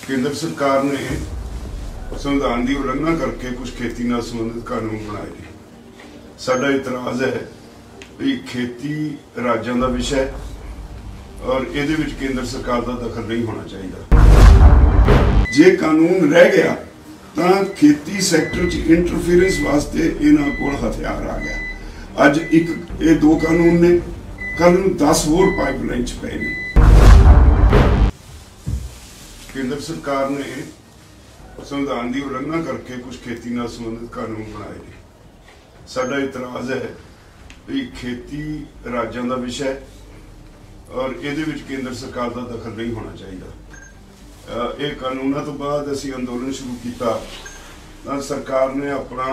केंद्र सरकार ने संविधान की उलंघना करके कुछ खेती नाल संबंधित कानून बनाए ने। साडा इतराज है भी खेती राज्यों का विषय और ये केंद्र सरकार का दखल नहीं होना चाहिए। जे कानून रह गया तो खेती सैक्टर च इंटरफेरेंस वास्ते इन्हां कोल हथियार आ गया। अज एक ये दो कानून ने, कल 10 होर पाइपलाइन च पे ने। केंद्र सरकार ने संविधान की उलंघना करके कुछ खेती नाल संबंधित कानून बनाए ने। साडा इतराज है भी खेती राज्यों का विषय और ये केंद्र सरकार का दखल नहीं होना चाहिए। ये कानूनों तो बाद असी अंदोलन शुरू किया, सरकार ने अपना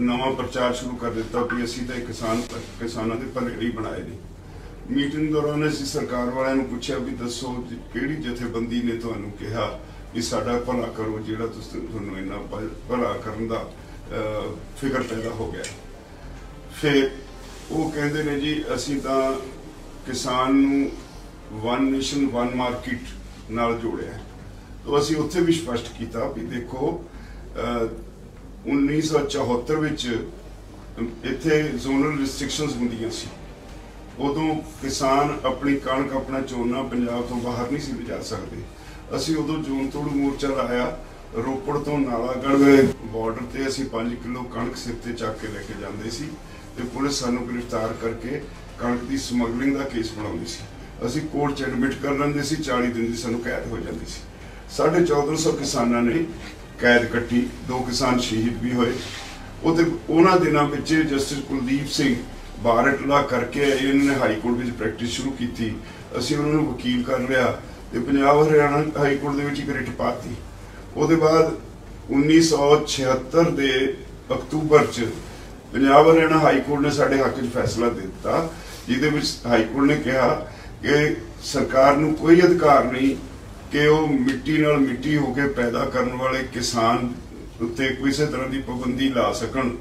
नवा प्रचार शुरू कर दिता भी असी तो किसानों के भले ही बनाए ने। मीटिंग दौरान असी सरकार वालों को पूछा भी दसो किहड़ी जथेबंदी ने तुहानूं कहा कि साडा भला करो, जिहड़ा तुहानूं इन्ना भला करन दा फिक्र पैदा हो गया। फिर वो कहते ने जी असी तां किसान नूं वन नेशन वन मार्केट नाल जोड़िया। तो असी उत्थे भी स्पष्ट किया भी देखो 1974 विच इत्थे जोनल रिस्ट्रिक्शनस हुंदियां सी। उदों किसान अपनी कणक अपना झोना पंजाब तो बाहर नहीं सी लिजा सकते। असी उदों जोन तोड़ मोर्चा लाया, रोपड़ तो नालागढ़ बॉर्डर ते असी 5 किलो कणक सिर ते चक के लेके जाते सी ते पुलिस सानू गिरफ्तार करके कणक की समगलिंग का केस बनाउंदी सी। असी कोर्ट च एडमिट कर लैंदे सी, 40 दिन की सानू कैद हो जाती सी। 1450 किसानां ने कैद कट्टी, 2 किसान शहीद भी होए। उन्हां दिनां विच जस्टिस कुलदीप सिंह बार इतला करके इन्होंने हाई कोर्ट में प्रैक्टिस शुरू की। असी उन्होंने वकील कर लिया तो पंजाब हरियाणा हाई कोर्ट के रिट पाती। उसके बाद 1976 के अक्तूबर च पंजाब हरियाणा हाई कोर्ट ने साढ़े हक च फैसला दिता, जिहदे विच हाई कोर्ट ने कहा कि सरकार नूं कोई अधिकार नहीं कि वह मिट्टी नाल मिट्टी होकर पैदा करने वाले किसान उत्ते किसी तरह की पाबंदी ला सकन।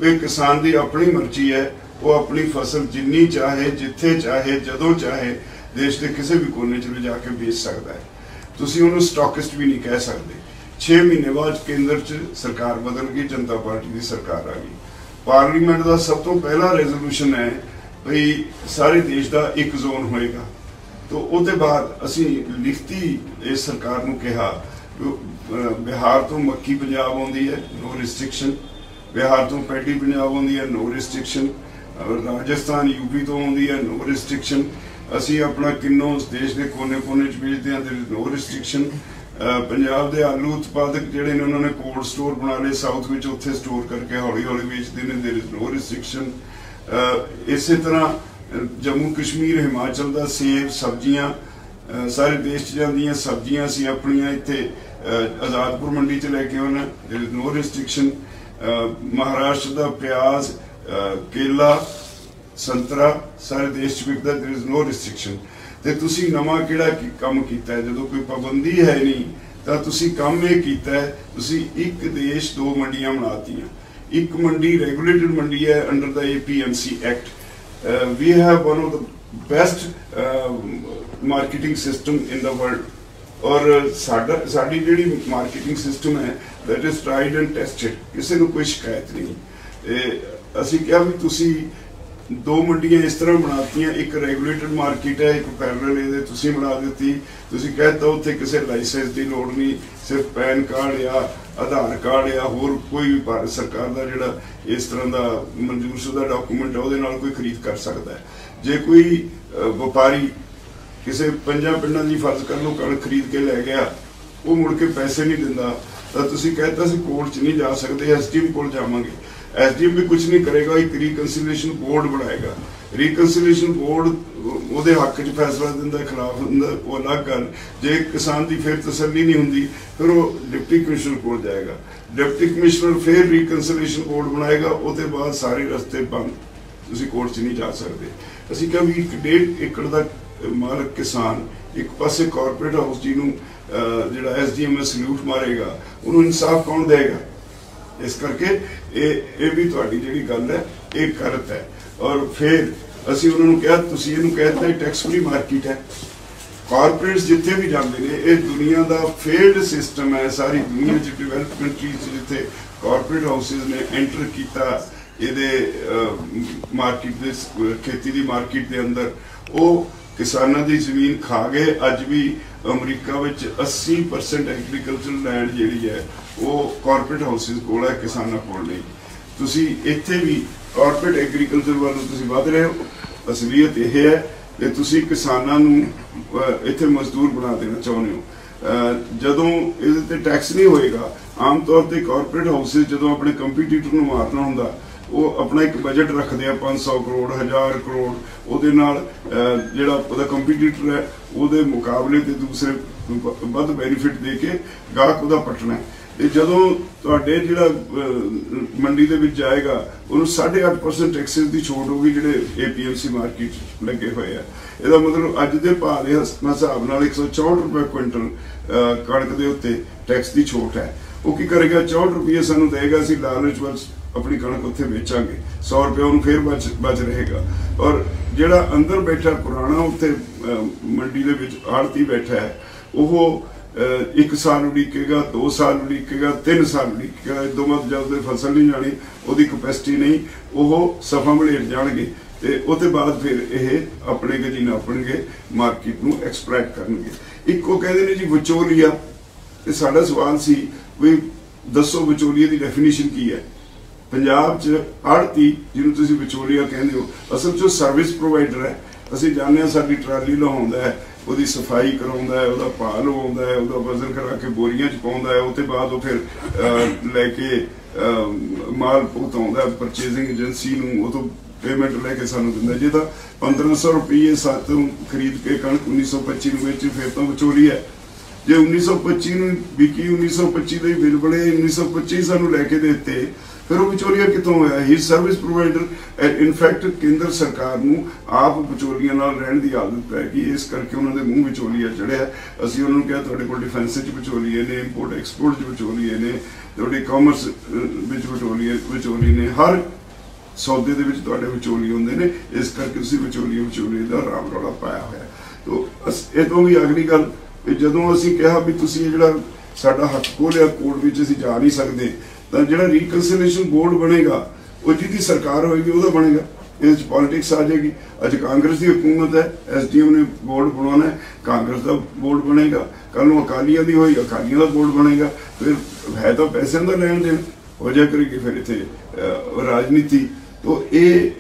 ये किसान की अपनी मर्जी है, वो अपनी फसल जिन्नी चाहे जिथे चाहे जदों चाहे देश के किसी भी कोने च ले जाके बेच सकता है। तुसीं उन्होंने स्टॉकिस्ट भी नहीं कह सकते। 6 महीने बाद केंद्र च सरकार बदल गई, जनता पार्टी की सरकार आ गई। पार्लीमेंट का सब तो पहला रेजोल्यूशन है भाई सारे देश का एक जोन होएगा। तो उसके बाद असी लिखती इस सरकार को कहा बिहार तो मक्की पंजाब आउंदी है, नो रिस्ट्रिक्शन। बिहार तो पैडी पंजाब आउंदी है, नो रिस्ट्रिक्शन। राजस्थान यूपी तो आउंदी है, नो रिस्ट्रिक्शन। असी अपना किन्नों देश के कोने कोने च भेजते हैं, there is no restriction. Punjab के आलू उत्पादक जिहड़े ने उन्होंने कोल्ड स्टोर बना ले साउथ में, उत्थे स्टोर करके हौली हौली बेचते हैं, देयर इज नो रिस्ट्रिक्शन। इस तरह जम्मू कश्मीर हिमाचल का सेब सब्जियां सारे देश जांदियां सब्जियां असी अपनियां इत्थे आजादपुर मंडी च लैके आउणा, there is no restriction. Maharashtra का प्याज केला संतरा सारे देश विकदा, देयर इज नो रिस्ट्रिक्शन। ते तुसी नवा किहड़ा काम कीता है, जो कोई पाबंदी है नहीं तो तुसी काम ये कीता है, तुसी एक देश 2 मंडियां बनातीयां। एक मंडी रेगुलेटेड मंडी है under the APMC act. We have one of the best marketing system in the world और साडी जिहड़ी मार्केटिंग सिस्टम है that is tried and tested, किसी को कोई शिकायत नहीं। असी क्या भी तुसी 2 मंडियां इस तरह बनातियां, एक रेगुलेटेड मार्केट है, एक पैरल तुसी बना दी। तुसी कहता उत्थे किसी लाइसेंस की लोड़ नहीं, सिर्फ पैन कार्ड या आधार कार्ड या होर कोई भी भारत सरकार का जिहड़ा इस तरह का मंजूरशुदा डॉक्यूमेंट है उहदे नाल कोई खरीद कर सकता है। जे कोई व्यापारी किसी 5 पिंडां की फर्ज कर लो कणक खरीद के लै गया, वो मुड़ के पैसे नहीं दिंदा तो तुसी कहता असीं कोर्ट च नहीं जा सकते, SDM कोल जावांगे। SDM भी कुछ नहीं करेगा, एक रिकनसिलेशन बोर्ड बनाएगा। रिकनसिलेशन बोर्ड ਉਹਦੇ हक च फैसला दिंदा खिलाफ हुंदा वो अलग गल। जे किसान की फिर तसल्ली नहीं हुंदी फिर वो डिप्टी कमिश्नर कोल जाएगा, डिप्टी कमिश्नर फिर रिकनसिलेशन बोर्ड बनाएगा, उसके बाद सारे रस्ते बंद, तुसीं कोर्ट च नहीं जा सकते। असीं कहा भी 1.5 एकड़ का मालक किसान एक पासे कॉरपोरेट हाउस जी नूं जिहड़ा SDM सल्यूट मारेगा, उन्होंने इंसाफ कौन देगा? इस करके ये भी तुहाडी जिहड़ी गल है ये गलत है। और फिर असीं उन्होंने कहा तुसीं इहनूं कहता टैक्स फ्री मार्केट है, ਕਾਰਪੋਰੇਟਸ ਜਿੱਥੇ ਵੀ ਜਾਂਦੇ ਨੇ, ਇਹ ਦੁਨੀਆ ਦਾ ਫੇਲਡ ਸਿਸਟਮ ਹੈ। ਸਾਰੀ ਦੁਨੀਆ 'ਚ ਡਿਵੈਲਪ ਕੰਟਰੀਜ਼ 'ਚ ਜਿੱਥੇ ਕਾਰਪੋਰੇਟ ਹਾਊਸਿਸ ਨੇ ਐਂਟਰ ਕੀਤਾ ਇਹਦੇ ਮਾਰਕੀਟ ਦੇ खेती ਦੀ ਮਾਰਕੀਟ ਦੇ ਅੰਦਰ, ਉਹ ਕਿਸਾਨਾਂ ਦੀ ਜ਼ਮੀਨ ਖਾ ਗਏ। ਅੱਜ ਵੀ ਅਮਰੀਕਾ ਵਿੱਚ 80% ਐਗਰੀਕਲਚਰ ਲੈਂਡ ਜਿਹੜੀ ਹੈ ਉਹ ਕਾਰਪੋਰੇਟ ਹਾਊਸਿਸ ਕੋਲ ਹੈ, ਕਿਸਾਨਾਂ ਕੋਲ ਨਹੀਂ। ਤੁਸੀਂ ਇੱਥੇ ਵੀ ਕਾਰਪੋਰੇਟ ਐਗਰੀਕਲਚਰ ਵੱਲ ਤੁਸੀਂ ਵਧ ਰਹੇ ਹੋ। ਅਸਲੀਅਤ ਇਹ ਹੈ ਕਿ ਤੁਸੀਂ ਕਿਸਾਨਾਂ ਨੂੰ ਇੱਥੇ ਮਜ਼ਦੂਰ ਬਣਾ ਦੇਣਾ ਚਾਹੁੰਦੇ ਹੋ। ਜਦੋਂ ਇਹਦੇ ਤੇ ਟੈਕਸ ਨਹੀਂ ਹੋਏਗਾ, ਆਮ ਤੌਰ ਤੇ ਕਾਰਪੋਰੇਟ ਹਾਊਸਿਸ ਜਦੋਂ ਆਪਣੇ ਕੰਪੀਟੀਟਰ ਨੂੰ ਮਾਰਨਾ ਹੁੰਦਾ, ਉਹ ਆਪਣਾ ਇੱਕ ਬਜਟ ਰੱਖਦੇ ਆ 500 ਕਰੋੜ 1000 ਕਰੋੜ, ਉਹਦੇ ਨਾਲ ਜਿਹੜਾ ਉਹਦਾ ਕੰਪੀਟੀਟਰ ਹੈ ਉਹਦੇ ਮੁਕਾਬਲੇ ਤੇ ਦੂਸਰੇ ਵੱਧ ਬੈਨੀਫਿਟ ਦੇ ਕੇ ਗਾਹਕ ਉਹਦਾ ਪਟਣਾ। ਤੇ ਜਦੋਂ ਤੁਹਾਡੇ ਜਿਹੜਾ ਮੰਡੀ ਦੇ ਵਿੱਚ ਜਾਏਗਾ ਉਹਨੂੰ 8.5% ਟੈਕਸਿਸ ਦੀ ਛੋਟ ਹੋਗੀ ਜਿਹੜੇ APMC ਮਾਰਕੀਟ ਲੱਗੇ ਹੋਏ ਆ। ਇਹਦਾ ਮਤਲਬ ਅੱਜ ਦੇ ਭਾਅ ਦੇ ਹਿਸਾਬ ਨਾਲ 164 ਰੁਪਏ ਕੁਇੰਟਲ ਕਣਕ ਦੇ ਉੱਤੇ ਟੈਕਸ ਦੀ ਛੋਟ ਹੈ। ਉਹ ਕੀ ਕਰੇਗਾ, 64 ਰੁਪਏ ਸਾਨੂੰ ਦੇਗਾ, ਅਸੀਂ ਲਾਲਚ ਵੱਲ ਆਪਣੀ ਕਣਕ ਉੱਥੇ ਵੇਚਾਂਗੇ, 100 ਰੁਪਏ ਉਹਨੂੰ ਫਿਰ ਬਚ ਰਹੇਗਾ। ਔਰ ਜਿਹੜਾ ਅੰਦਰ ਬੈਠਾ ਪੁਰਾਣਾ ਉੱਥੇ ਮੰਡੀ ਦੇ ਵਿੱਚ ਆੜਤੀ ਬੈਠਾ ਹੈ, ਉਹ 1 ਸਾਲ ਉਡੀਕੇਗਾ, 2 ਸਾਲ ਉਡੀਕੇਗਾ, 3 ਸਾਲ ਉਡੀਕੇਗਾ। ਇਦੋਂ ਬਾਅਦ ਜਦ ਫਸਲ ਨਹੀਂ ਜਾਣੀ, ਉਹਦੀ ਕਪੈਸਿਟੀ ਨਹੀਂ, ਉਹ ਸਫਾ ਮਲੇਟ ਜਾਣਗੇ ਤੇ ਉਹਦੇ ਬਾਅਦ ਫਿਰ ਇਹ ਆਪਣੇ ਖਜ਼ਾਨਾ ਆਪਣਗੇ ਮਾਰਕੀਟ ਨੂੰ ਐਕਸਪਲੈਟ ਕਰਨਗੇ। ਇੱਕੋ ਕਹਿੰਦੇ ਨੇ ਜੀ ਵਿਚੋਲੀਆ, ਤੇ ਸਾਡਾ ਸਵਾਲ ਸੀ ਵੀ ਦੱਸੋ ਵਿਚੋਲੀਏ ਦੀ ਡੈਫੀਨੇਸ਼ਨ ਕੀ ਹੈ। ਪੰਜਾਬ 'ਚ ਆੜਤੀ ਜਿਹਨੂੰ ਤੁਸੀਂ ਵਿਚੋਲੀਆ ਕਹਿੰਦੇ ਹੋ, ਅਸਲ 'ਚ ਸਰਵਿਸ ਪ੍ਰੋਵਾਈਡਰ ਹੈ। ਅਸੀਂ ਜਾਣਦੇ ਹਾਂ, ਸਾਡੀ ਟਰਾਲੀ ਲਹਾਉਂਦਾ ਹੈ, ਉਹਦੀ ਸਫਾਈ ਕਰਾਉਂਦਾ ਹੈ, ਉਹਦਾ ਭਾਅ ਲਵਾਉਂਦਾ ਹੈ, ਉਹਦਾ ਵਜ਼ਨ ਕਰਾ ਕੇ ਬੋਰੀਆਂ 'ਚ ਪਾਉਂਦਾ ਹੈ, ਉਹਦੇ ਬਾਅਦ ਉਹ ਫਿਰ ਲੈ ਕੇ ਮਾਲ ਪਹੁੰਚਾਉਂਦਾ ਪਰਚੇਜ਼ਿੰਗ ਏਜੰਸੀ ਨੂੰ, ਉਹ ਤੋਂ ਪੇਮੈਂਟ ਲੈ ਕੇ ਸਾਨੂੰ ਦਿੰਦਾ। ਜੇ ਤਾਂ 1500 ਰੁਪਏ ਸਾਤੋਂ ਖਰੀਦ ਕੇ ਕਣਕ 1925 ਨੂੰ ਵੇਚੀ, ਫਿਰ ਤਾਂ ਵਿਚੋਲੀ ਹੈ। ਜੇ 1925 ਨੂੰ ਵਿਕੀ, 1925 ਦੇ ਬਿੱਲ ਬਣੇ, 1925 ਸਾਨੂੰ ਲੈ ਕੇ ਦਿੱਤੇ, ਫਿਰ ਉਹ ਵਿਚੋਲੀਆ ਕਿੱਥੋਂ ਹੋਇਆ? ਹੀ ਸਰਵਿਸ ਪ੍ਰੋਵਾਈਡਰ। ਇਨਫੈਕਟ ਕੇਂਦਰ ਸਰਕਾਰ ਨੂੰ ਆਪ ਵਿਚੋਲੀਆਂ ਨਾਲ ਰਹਿਣ ਦੀ ਆਦਤ ਪੈ ਗਈ, ਇਸ ਕਰਕੇ ਉਹਨਾਂ ਦੇ ਮੂੰਹ ਵਿਚੋਲੀਆ ਚੜਿਆ। ਅਸੀਂ ਉਹਨਾਂ ਨੂੰ ਕਿਹਾ ਤੁਹਾਡੇ ਕੋਲ ਡਿਫੈਂਸ 'ਚ ਵਿਚੋਲੀਏ ਨੇ, ਇੰਪੋਰਟ ਐਕਸਪੋਰਟ 'ਚ ਵਿਚੋਲੀਏ ਨੇ, ਤੁਹਾਡੇ ਕਾਮਰਸ ਵਿੱਚ ਵਿਚੋਲੀ ਨੇ, ਹਰ ਸੌਦੇ ਦੇ ਵਿੱਚ ਤੁਹਾਡੇ ਵਿਚੋਲੀ ਹੁੰਦੇ ਨੇ। ਇਸ ਕਰਕੇ ਤੁਸੀਂ ਵਿਚੋਲੀ ਦਾ ਰਾਮ ਰੌਲਾ ਪਾਇਆ ਹੋਇਆ। ਤੋ ਇਹ ਤੋਂ ਵੀ ਅਗਲੀ ਗੱਲ, ਜਦੋਂ ਅਸੀਂ ਕਿਹਾ ਵੀ ਤੁਸੀਂ ਇਹ ਜਿਹੜਾ ਸਾਡਾ ਹੱਕ ਖੋਲਿਆ ਕੋਰਟ ਵਿੱਚ, ਅਸੀਂ ਜਾ ਨਹੀਂ ਸਕਦੇ, ਤਾਂ ਜਿਹੜਾ ਰੀਕਨਸਿਲੀਏਸ਼ਨ ਬੋਰਡ ਬਣੇਗਾ ਉਹ ਜਿਹਦੀ ਸਰਕਾਰ ਹੋਏਗੀ ਉਹਦਾ ਬਣੇਗਾ। ਇਹਦੇ 'ਚ ਪੋਲੀਟਿਕਸ ਆ ਜਾਏਗੀ। ਅੱਜ ਕਾਂਗਰਸ ਦੀ ਹਕੂਮਤ ਹੈ, SDM ਨੇ ਬੋਰਡ ਬਣਾਉਣਾ ਹੈ, ਕਾਂਗਰਸ ਦਾ ਬੋਰਡ ਬਣੇਗਾ। ਕੱਲ ਨੂੰ ਅਕਾਲੀਆਂ ਦੀ ਹੋਈ, ਅਕਾਲੀਆਂ ਦਾ ਬੋਰਡ ਬਣੇਗਾ। ਫਿਰ ਹੈ ਤਾਂ ਪੈਸਿਆਂ ਦਾ ਲੈਣ ਦੇਣ ਹੋ ਜਾ ਕਰੇਗੀ ਫਿਰ ਇੱਥੇ ਰਾਜਨੀਤੀ। ਤੋਂ ਇਹ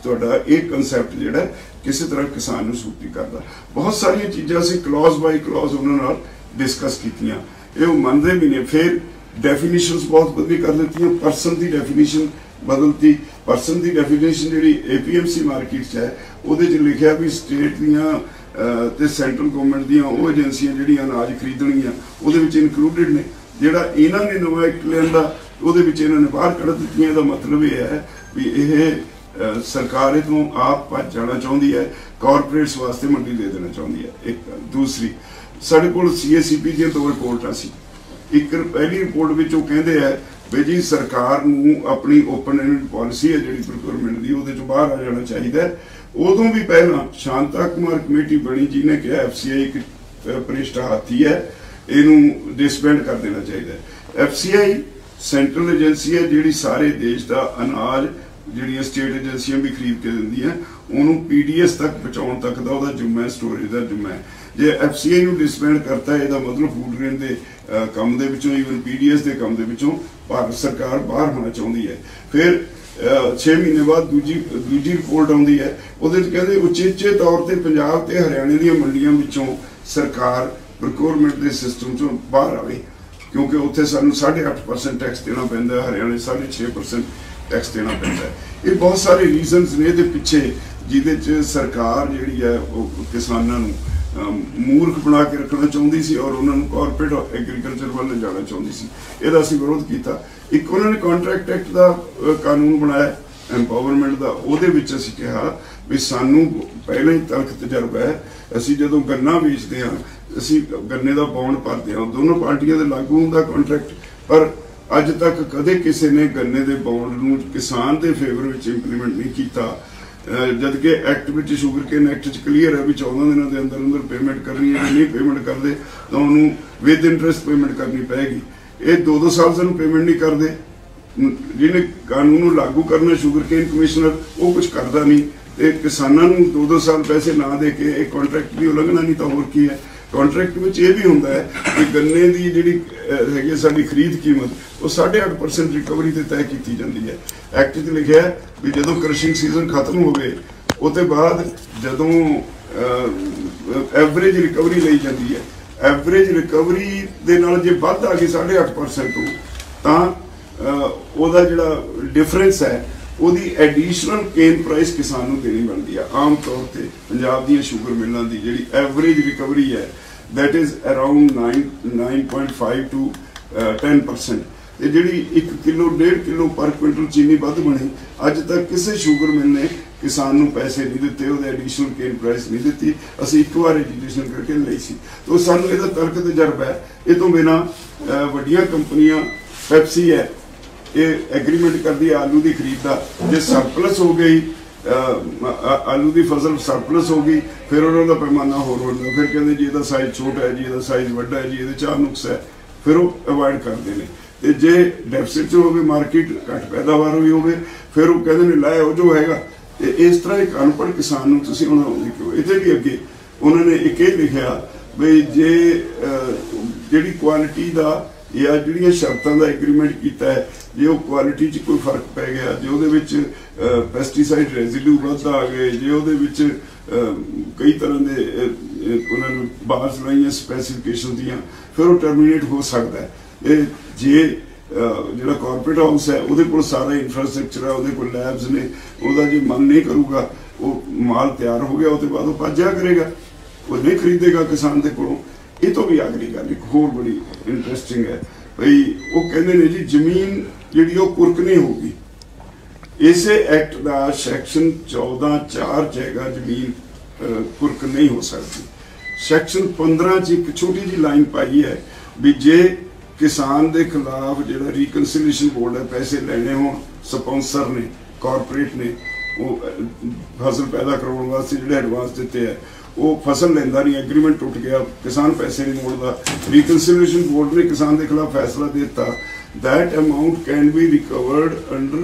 ਤੁਹਾਡਾ ਇਹ ਕਨਸੈਪਟ ਜਿਹੜਾ ਕਿਸੇ ਤਰ੍ਹਾਂ ਕਿਸਾਨ ਨੂੰ ਸੂਟ ਨਹੀਂ ਕਰਦਾ। ਬਹੁਤ ਸਾਰੀਆਂ ਚੀਜ਼ਾਂ ਅਸੀਂ ਕਲੌਜ਼ ਬਾਈ ਕਲੌਜ਼ ਉਹਨਾਂ ਨਾਲ ਡਿਸਕਸ ਕੀਤੀਆਂ, ਇਹ ਉਹ ਮੰਨਦੇ ਵੀ ਨੇ। ਫਿਰ ਡੈਫੀਨੇਸ਼ਨਸ ਬਹੁਤ ਵਧੀਆ ਕਰ ਦਿੱਤੀਆਂ। ਪਰਸਨ ਦੀ ਡੈਫੀਨੇਸ਼ਨ ਬਦਲਤੀ। ਪਰਸਨ ਦੀ ਡੈਫੀਨੇਸ਼ਨ ਜਿਹੜੀ APMC ਮਾਰਕੀਟ 'ਚ ਹੈ, ਉਹਦੇ 'ਚ ਲਿਖਿਆ ਵੀ ਸਟੇਟ ਦੀਆਂ ਤੇ ਸੈਂਟਰਲ ਗਵਰਨਮੈਂਟ ਦੀਆਂ ਉਹ ਏਜੰਸੀਆਂ ਜਿਹੜੀਆਂ ਅਨਾਜ ਖਰੀਦਣਗੀਆਂ ਉਹਦੇ ਵਿੱਚ ਇਨਕਲੂਡਡ ਨੇ। ਜਿਹੜਾ ਇਹਨਾਂ ਨੇ ਨਵਾਂ ਐਕਟ ਲਿਆਂਦਾ ਉਹਦੇ ਵਿੱਚ ਇਹਨਾਂ ਨੇ ਬਾਹਰ ਕੱਢ ਦਿੱਤੀਆਂ। ਇਹਦਾ ਮਤਲਬ ਇਹ ਹੈ ਵੀ ਇਹ ਸਰਕਾਰ ਇਹ ਤੋਂ ਆਪ ਭੱਜ ਜਾਣਾ ਚਾਹੁੰਦੀ ਹੈ, ਕਾਰਪੋਰੇਟਸ ਵਾਸਤੇ ਮੰਡੀ ਦੇ ਦੇਣਾ ਚਾਹੁੰਦੀ ਹੈ। ਇੱਕ ਦੂਸਰੀ, ਸਾਡੇ ਕੋਲ CACP ਦੀਆਂ 2 ਰਿਪੋਰਟਾਂ ਸੀ। ਇੱਕ ਪਹਿਲੀ ਰਿਪੋਰਟ ਵਿੱਚ ਉਹ ਕਹਿੰਦੇ ਹੈ ਵੀ ਜੀ ਸਰਕਾਰ ਨੂੰ ਆਪਣੀ ਓਪਨ ਐਂਡਡ ਪਾਲਿਸੀ ਹੈ ਜਿਹੜੀ ਪ੍ਰੋਕਿਊਰਮੈਂਟ ਦੀ, ਉਹਦੇ 'ਚੋਂ ਬਾਹਰ ਆ ਜਾਣਾ ਚਾਹੀਦਾ ਹੈ। ਉਦੋਂ ਵੀ ਪਹਿਲਾਂ ਸ਼ਾਂਤਾ ਕੁਮਾਰ ਕਮੇਟੀ ਬਣੀ, ਜਿਹਨੇ ਕਿਹਾ FCI ਇੱਕ ਭ੍ਰਿਸ਼ਟ ਹਾਥੀ ਹੈ, ਇਹਨੂੰ ਡਿਸਬੈਂਡ ਕਰ ਦੇਣਾ ਚਾਹੀਦਾ ਹੈ। FCI ਸੈਂਟਰਲ ਏਜੰਸੀ ਹੈ ਜਿਹੜੀ ਸਾਰੇ ਦੇਸ਼ ਦਾ ਅਨਾਜ ਜਿਹੜੀਆਂ ਸਟੇਟ ਏਜੰਸੀਆਂ ਵੀ ਖਰੀਦ ਕੇ ਦਿੰਦੀਆਂ, ਉਹਨੂੰ PDS ਤੱਕ ਪਹੁੰਚਾਉਣ ਤੱਕ ਦਾ ਉਹਦਾ ਜ਼ਿੰਮਾ ਹੈ, ਸਟੋਰੇਜ ਦਾ ਜ਼ਿੰਮਾ ਹੈ। ਜੇ FCI ਨੂੰ ਡਿਸਬੈਂਡ ਕਰਤਾ, ਇਹਦਾ ਮਤਲਬ ਫੂਡ ਗ੍ਰੇਨ ਦੇ ਕੰਮ ਦੇ ਵਿੱਚੋਂ, ਈਵਨ PDS ਦੇ ਕੰਮ ਦੇ ਵਿੱਚੋਂ ਭਾਰਤ ਸਰਕਾਰ ਬਾਹਰ ਹੋਣਾ ਚਾਹੁੰਦੀ ਹੈ। ਫਿਰ 6 ਮਹੀਨੇ ਬਾਅਦ ਦੂਜੀ ਰਿਪੋਰਟ ਆਉਂਦੀ ਹੈ, ਉਹਦੇ 'ਚ ਕਹਿੰਦੇ ਉਚੇਚੇ ਤੌਰ ਤੇ ਪੰਜਾਬ ਤੇ ਹਰਿਆਣੇ ਦੀਆਂ ਮੰਡੀਆਂ ਵਿੱਚੋਂ ਸਰਕਾਰ ਪ੍ਰੋਕਿਊਰਮੈਂਟ ਦੇ ਸਿਸਟਮ 'ਚੋਂ ਬਾਹਰ ਆਵੇ, ਕਿਉਂਕਿ ਉੱਥੇ ਸਾਨੂੰ 8.5% ਟੈਕਸ ਦੇਣਾ ਪੈਂਦਾ, ਹਰਿਆਣੇ 6.5% ਟੈਕਸ ਦੇਣਾ ਪੈਂਦਾ। ਇਹ ਬਹੁਤ ਸਾਰੇ ਰੀਜ਼ਨਸ ਨੇ ਇਹਦੇ ਪਿੱਛੇ, ਜਿਹਦੇ 'ਚ ਸਰਕਾਰ ਜਿਹੜੀ ਹੈ ਉਹ ਕਿਸਾਨਾਂ ਨੂੰ ਮੂਰਖ ਬਣਾ ਕੇ ਰੱਖਣਾ ਚਾਹੁੰਦੀ ਸੀ ਔਰ ਉਹਨਾਂ ਨੂੰ ਕਾਰਪੋਰੇਟ ਐਗਰੀਕਲਚਰ ਵੱਲ ਲਿਜਾਣਾ ਚਾਹੁੰਦੀ ਸੀ। ਇਹਦਾ ਅਸੀਂ ਵਿਰੋਧ ਕੀਤਾ। ਇੱਕ ਉਹਨਾਂ ਨੇ ਕੰਟਰੈਕਟ ਐਕਟ ਦਾ ਕਾਨੂੰਨ ਬਣਾਇਆ ਐਮਪਾਵਰਮੈਂਟ ਦਾ, ਉਹਦੇ ਵਿੱਚ ਅਸੀਂ ਕਿਹਾ ਵੀ ਸਾਨੂੰ ਪਹਿਲਾਂ ਹੀ ਤਲਖ ਤਜਰਬਾ ਹੈ, ਅਸੀਂ ਜਦੋਂ ਗੰਨਾ ਵੇਚਦੇ ਹਾਂ ਅਸੀਂ ਗੰਨੇ ਦਾ ਬੌਂਡ ਭਰਦੇ ਹਾਂ, ਦੋਨੋਂ ਪਾਰਟੀਆਂ ਦੇ ਲਾਗੂ ਹੁੰਦਾ ਕੰਟਰੈਕਟ, ਪਰ ਅੱਜ ਤੱਕ ਕਦੇ ਕਿਸੇ ਨੇ ਗੰਨੇ ਦੇ ਬੌਂਡ ਨੂੰ ਕਿਸਾਨ ਦੇ ਫੇਵਰ ਵਿੱਚ ਇੰਪਲੀਮੈਂਟ ਨਹੀਂ ਕੀਤਾ। जद कि एक्ट में शूगर केन एक्ट क्लीयर है भी 14 दिनों के अंदर अंदर पेमेंट करनी है, नहीं पेमेंट करते तो उन्होंने विद इंटरस्ट पेमेंट करनी पैगी। ये 2-2 साल से पेमेंट नहीं करते, जिन्हें कानून लागू करना शुगर केन कमिश्नर वो कुछ करता नहीं, तो किसानों 2-2 साल पैसे ना दे के एक कॉन्ट्रैक्ट की उलंघना नहीं तो होर की है। कॉन्ट्रैक्ट में यह भी होंगे कि गन्ने की जी है साड़ी खरीद कीमत वो 8.5% रिकवरी से तय की जाती है। एक्ट च लिखा है भी जो क्रशिंग सीजन खत्म हो गए उसके बाद जो एवरेज रिकवरी ली जाती है, एवरेज रिकवरी के नाल जे वध आ गई 8.5% तो जो डिफरेंस है ਉਹਦੀ एडिशनल केन प्राइस किसान ਨੂੰ देनी बनती है। आम तौर पर पंजाब दी शुगर मिलों की जी एवरेज रिकवरी है दैट इज़ अराउंड 9.5 to 10%। ਤੇ ਜਿਹੜੀ 1 किलो 1.5 किलो पर क्विंटल चीनी ਵੱਧ ਬਣੀ ਅੱਜ तक किसी शुगर मिल ने किसान ਨੂੰ पैसे नहीं दिते, ਉਹਦੇ एडिशनल केन प्राइस नहीं दी। ਅਸੀਂ ਇੱਕ ਵਾਰ एजुकेशन करके ਲਈ ਸੀ तो ਸਾਨੂੰ ਇਹਦਾ ਤਰਕ ਤਜਰਬਾ है। ਇਹ ਤੋਂ ਬਿਨਾਂ ਵੱਡੀਆਂ कंपनियां ਪੈਪਸੀ है ये एग्रीमेंट कर दी आलू की खरीद का, जो सरप्लस हो गई आलू की फसल सरप्लस हो गई फिर उन्होंने पैमाना होर होता, फिर कहते जी ये साइज छोटा है जी ये साइज वड्डा है जी ये चाह नुक्स है, फिर वो अवॉइड करते हैं। तो जे डेफिसिट हो गए मार्केट घट पैदावार हुई हो फिर वो कहते हैं लाए हो जो है। इस तरह एक अनपढ़ किसान को इतने भी अगे उन्होंने एक लिखा भी जे जी क्वालिटी का या जी शर्तों का एग्रीमेंट किया है जो क्वालिटी कोई फर्क पै गया, जो पेस्टिसाइड रेजिड्यू वध आ गए, जो कई तरह के उन्होंने बार्स लाइया स्पैसीफिकेशन दियाँ फिर वो टर्मीनेट हो सकता है। ये जे जो कॉरपोरेट हाउस है वो सारा इंफ्रास्ट्रक्चर है, वो लैब्स ने, वह जो मन नहीं करूँगा वो माल तैयार हो गया उसके बाद वो भज्या करेगा, वो नहीं खरीदेगा किसान के कोलों। ये तो भी आखिरी गल एक होर बड़ी इंटरेस्टिंग है भाई वो कहते हैं जी जमीन जी कुर्क नहीं होगी। इसे एक्ट का सैक्शन 14(4) है जमीन कुर्क नहीं हो सकती। सैक्शन 15 च एक छोटी जी लाइन पाई है भी जे किसान के खिलाफ जो रिकनसिलेशन बोर्ड है पैसे लेने हो स्पॉन्सर ने कॉरपोरेट ने वो फसल पैदा करवाने वास्ते जो एडवांस दिते है वो फसल लेंदा नहीं, एग्रीमेंट टुट गया, किसान पैसे नहीं मोड़ता, रिकनसिलेशन बोर्ड ने किसान के खिलाफ फैसला दिता that amount can be recovered under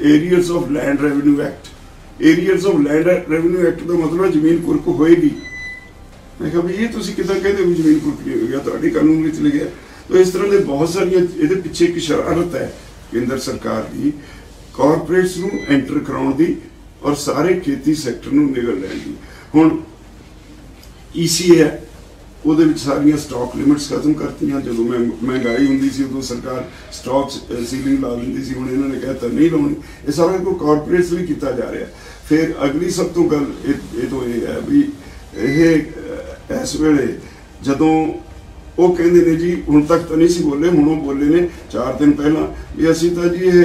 arrears of land revenue act. Arrears of land revenue act का मतलब जमीन कुर्क होएगी। मैं कहा भी ये तुम कितना कहते हो जमीन कुर्क नहीं हो गया, तो कानून में लिखा। तो इस तरह के बहुत सारिया ये पिछे एक शरारत है केंद्र सरकार की कॉरपोरेट्स नूं एंटर कराउण दी और सारे खेती सैक्टर नूं निगल लैण दी। हुण ECA है वो सारिया स्टॉक लिमिट्स खत्म करतियां। जो महंगाई हुंदी सी उदों सरकार स्टॉक सीलिंग ला दिंदी सी, हुण इन्होंने कहता नहीं लाउणी। ये सारा कुछ कॉरपोरेट्स भी किया जा रहा है। फिर अगली सब तो गल ये तो ये है भी ये इस वेले जदों वो कहते ने जी हुण तक तो नहीं सी बोले, हुण वो बोले ने 4 दिन पहला भी असीं तां जी ये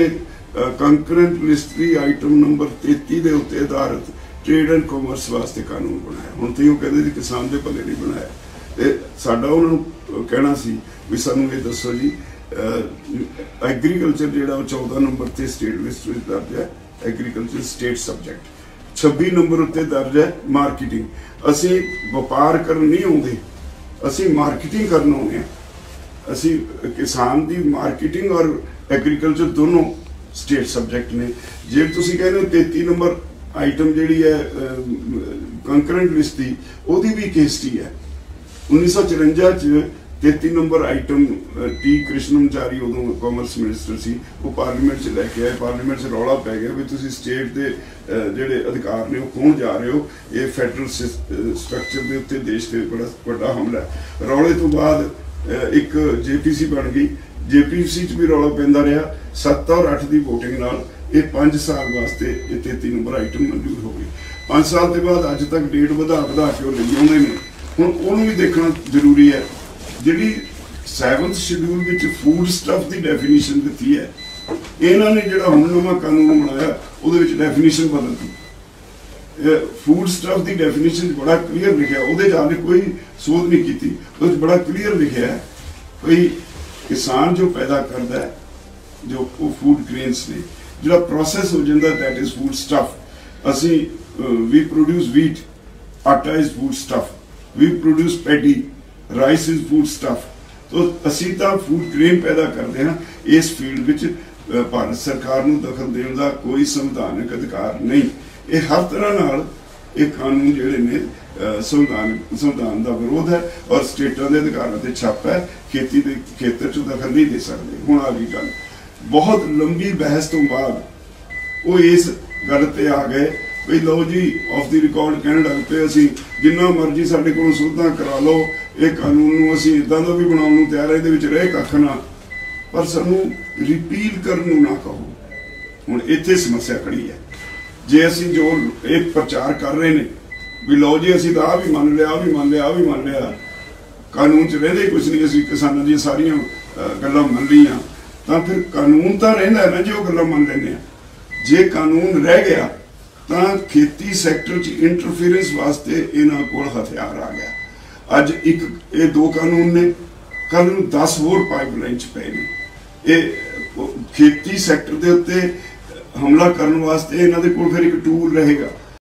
कंकरेंट लिस्टरी आइटम नंबर 33 के उत्ते आधारित ट्रेड एंड कॉमर्स वास्ते कानून बनाया। हुण तो कहते जी किसान के भले नहीं बनाया। तो साडा उन्होंने कहना सी भी सानू ये दसो जी एग्रीकल्चर जो 14 नंबर से स्टेट लिस्ट में दर्ज है एग्रीकल्चर स्टेट सब्जैक्ट, 26 नंबर उत्ते दर्ज है मार्केटिंग। असी व्यापार करन नहीं आउंदे, असी मार्केटिंग करन आउंदे हां। असी किसान की मार्केटिंग और एग्रीकल्चर दोनों स्टेट सब्जैक्ट ने। जे तुसीं कहते हो 33 नंबर आइटम जी है कंकरेंट लिस्ट की वो भी एक हिस्ट्री है। 1954 33 नंबर आइटम टी कृष्णमचारी उदों कॉमर्स मिनिस्टर सी वो पार्लीमेंट से लैके आए। पार्लीमेंट से रौला पै गया भी तुसीं स्टेट के जोड़े अधिकार ने खोण जा रहे हो, ये फैडरल स्ट्रक्चर के उत्ते देश के बड़ा बड़ा हमला है। रौले तो बाद एक JPC बन गई, JPC च भी रौला पैंदा रहा। 7 और 8 की वोटिंग नाल ये 5 साल वास्ते ये 33 नंबर आइटम मंजूर हो गई। 5 साल के बाद अज तक डेट वधा के वो ले आउंदे ने। हुण उहनूं भी देखना जरूरी है। जिहड़ी 7th schedule which food stuff की डेफिनेशन दी है, इन्हां ने जिहड़ा हुण नवां कानून बनाया उहदे विच डेफिनेशन बदल दी। फूड स्टफ की डेफिनेशन बड़ा क्लीयर लिखा, उहदे जाने कोई सोध नहीं की, उहदे बड़ा क्लीयर लिखा है भाई किसान जो पैदा करता है जो वो फूड ग्रेन्स ने ਜਿਹੜਾ ਪ੍ਰੋਸੈਸ ਹੋ ਜਾਂਦਾ that is food stuff. ਅਸੀਂ we produce wheat, ਆਟਾ is food stuff. We produce paddy, rice is food stuff. तो ਅਸੀਂ ਤਾਂ ਫੂਡ ਗ੍ਰੇਨ ਪੈਦਾ ਕਰਦੇ ਹਾਂ। ਇਸ ਫੀਲਡ ਵਿੱਚ ਭਾਰਤ ਸਰਕਾਰ ਨੂੰ ਦਖਲ ਦੇਣ ਦਾ ਕੋਈ ਸੰਵਿਧਾਨਕ ਅਧਿਕਾਰ ਨਹੀਂ। ਇਹ ਹਰ ਤਰ੍ਹਾਂ ਨਾਲ ਇਹ ਕਾਨੂੰਨ ਜਿਹੜੇ ਨੇ ਸੰਵਿਧਾਨ ਦਾ ਵਿਰੋਧ ਹੈ ਔਰ ਸਟੇਟਾਂ ਦੇ ਅਧਿਕਾਰਾਂ ਤੇ ਛਾਪ ਹੈ। ਖੇਤੀ ਦੇ ਖੇਤਰ 'ਚ ਦਖਲ ਨਹੀਂ ਦੇ ਸਕਦੇ। ਹੁਣ ਆ ਗਈ ਗੱਲ, ਬਹੁਤ ਲੰਬੀ ਬਹਿਸ ਤੋਂ ਬਾਅਦ ਉਹ ਇਸ ਗੱਲ ਤੇ ਆ ਗਏ ਵੀ ਲਓ ਜੀ ਆਫ ਦੀ ਰਿਕਾਰਡ ਕਹਿਣ ਲੱਗ ਪਏ ਅਸੀਂ ਜਿੰਨਾ ਮਰਜ਼ੀ ਸਾਡੇ ਕੋਲੋਂ ਸੋਧਾਂ ਕਰਾ ਲਓ, ਇਹ ਕਾਨੂੰਨ ਨੂੰ ਅਸੀਂ ਇੱਦਾਂ ਦਾ ਵੀ ਬਣਾਉਣ ਨੂੰ ਤਿਆਰ ਹੈ, ਇਹਦੇ ਵਿੱਚ ਰਹੇ ਕੱਖ ਨਾ, ਪਰ ਸਾਨੂੰ ਰਿਪੀਲ ਕਰਨ ਨੂੰ ਨਾ ਕਹੋ। ਹੁਣ ਇੱਥੇ ਸਮੱਸਿਆ ਖੜੀ ਹੈ। ਜੇ ਅਸੀਂ ਜੋ ਇਹ ਪ੍ਰਚਾਰ ਕਰ ਰਹੇ ਨੇ ਵੀ ਲਓ ਜੀ ਅਸੀਂ ਤਾਂ ਆਹ ਵੀ ਮੰਨ ਲਿਆ, ਆਹ ਵੀ ਮੰਨ ਲਿਆ, ਆਹ ਵੀ ਮੰਨ ਲਿਆ, ਕਾਨੂੰਨ 'ਚ ਰਹਿੰਦੇ ਕੁਛ ਨਹੀਂ, ਅਸੀਂ ਕਿਸਾਨਾਂ ਦੀਆਂ ਸਾਰੀਆਂ ਗੱਲਾਂ ਮੰਨ ਲਈਆਂ, ਤਾਂ ਫਿਰ ਕਾਨੂੰਨ ਤਾਂ ਰਹਿੰਦਾ ਨਾ ਜੇ ਉਹ ਗੱਲਾਂ ਮੰਨ ਲੈਂਦੇ ਆ। ਜੇ ਕਾਨੂੰਨ ਰਹਿ ਗਿਆ ਤਾਂ ਖੇਤੀ ਸੈਕਟਰ 'ਚ ਇੰਟਰਫੀਰੈਂਸ ਵਾਸਤੇ ਇਹਨਾਂ ਕੋਲ ਹਥਿਆਰ ਆ ਗਿਆ। ਅੱਜ ਇੱਕ ਇਹ 2 ਕਾਨੂੰਨ ਨੇ, ਕੱਲ ਨੂੰ 10 ਹੋਰ ਪਾਈਪਲਾਈਨ 'ਚ ਪਏ ਨੇ। ਇਹ ਖੇਤੀ ਸੈਕਟਰ ਦੇ ਉੱਤੇ ਹਮਲਾ ਕਰਨ ਵਾਸਤੇ ਇਹਨਾਂ ਦੇ ਕੋਲ ਫਿਰ ਇੱਕ ਟੂਲ ਰਹੇਗਾ।